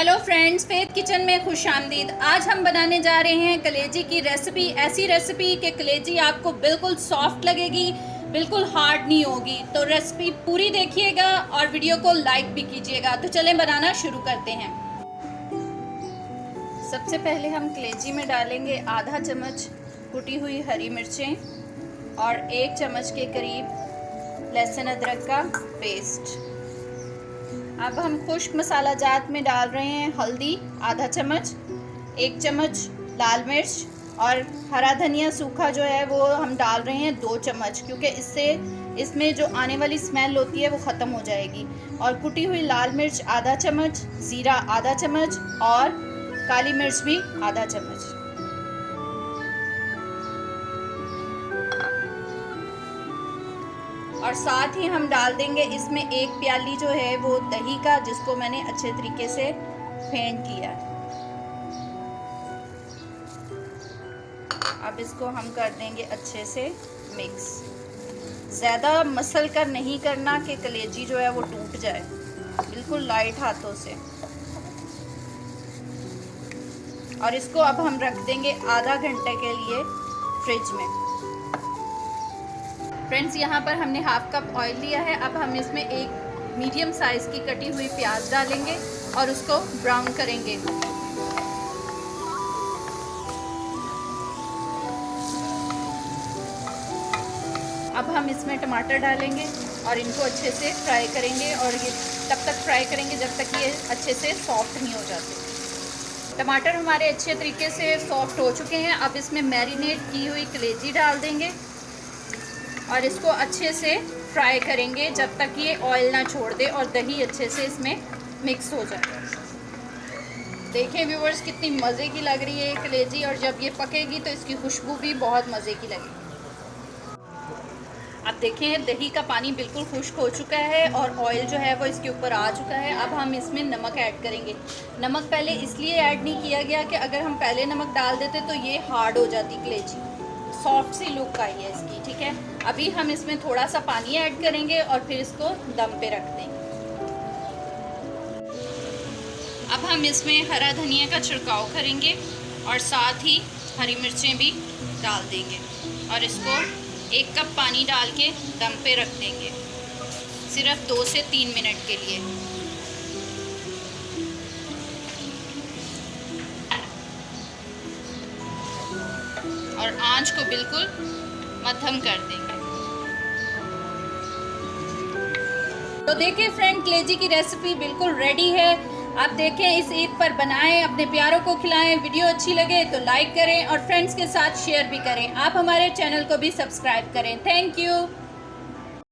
Hello friends, faith kitchen में खुश आमदीद। आज हम बनाने जा रहे हैं कलेजी की रेसिपी। ऐसी रेसिपी कि कलेजी आपको बिल्कुल सॉफ्ट लगेगी, बिल्कुल हार्ड नहीं होगी। तो रेसिपी पूरी देखिएगा और वीडियो को लाइक भी कीजिएगा। तो चलें बनाना शुरू करते हैं। सबसे पहले हम कलेजी में डालेंगे आधा चम्मच कुटी हुई हरी मिर्चें और 1 चम्मच के करीब लहसुन अदरक का पेस्ट। अब हम खुश्क मसाला जात में डाल रहे हैं हल्दी आधा चम्मच, 1 चम्मच लाल मिर्च और हरा धनिया सूखा जो है वो हम डाल रहे हैं 2 चम्मच, क्योंकि इससे इसमें जो आने वाली स्मेल होती है वो ख़त्म हो जाएगी। और कुटी हुई लाल मिर्च आधा चम्मच, ज़ीरा आधा चम्मच और काली मिर्च भी आधा चम्मच। और साथ ही हम डाल देंगे इसमें 1 प्याली जो है वो दही का, जिसको मैंने अच्छे तरीके से फेंट लिया। अब इसको हम कर देंगे अच्छे से मिक्स। ज़्यादा मसल कर नहीं करना कि कलेजी जो है वो टूट जाए, बिल्कुल लाइट हाथों से। और इसको अब हम रख देंगे आधा घंटे के लिए फ्रिज में। फ्रेंड्स, यहाँ पर हमने हाफ कप ऑयल लिया है। अब हम इसमें 1 मीडियम साइज़ की कटी हुई प्याज डालेंगे और उसको ब्राउन करेंगे। अब हम इसमें टमाटर डालेंगे और इनको अच्छे से फ्राई करेंगे, और ये तब तक फ्राई करेंगे जब तक ये अच्छे से सॉफ्ट नहीं हो जाते। टमाटर हमारे अच्छे तरीके से सॉफ्ट हो चुके हैं। अब इसमें मैरिनेट की हुई कलेजी डाल देंगे और इसको अच्छे से फ्राई करेंगे जब तक ये ऑयल ना छोड़ दे और दही अच्छे से इसमें मिक्स हो जाए। देखें व्यूवर्स, कितनी मज़े की लग रही है ये कलेजी, और जब ये पकेगी तो इसकी खुशबू भी बहुत मज़े की लगेगी। अब देखें दही का पानी बिल्कुल खुश्क हो चुका है और ऑयल जो है वो इसके ऊपर आ चुका है। अब हम इसमें नमक ऐड करेंगे। नमक पहले इसलिए ऐड नहीं किया गया कि अगर हम पहले नमक डाल देते तो ये हार्ड हो जाती कलेजी, सॉफ्ट सी लुक आई है इसकी, ठीक है। अभी हम इसमें थोड़ा सा पानी ऐड करेंगे और फिर इसको दम पे रख देंगे। अब हम इसमें हरा धनिया का छिड़काव करेंगे और साथ ही हरी मिर्चें भी डाल देंगे और इसको 1 कप पानी डाल के दम पे रख देंगे, सिर्फ 2 से 3 मिनट के लिए। और आंच को बिल्कुल मध्यम कर देंगे। तो देखिए फ्रेंड, कलेजी की रेसिपी बिल्कुल रेडी है। आप देखें, इस ईद पर बनाएं, अपने प्यारों को खिलाएं। वीडियो अच्छी लगे तो लाइक करें और फ्रेंड्स के साथ शेयर भी करें। आप हमारे चैनल को भी सब्सक्राइब करें। Thank you.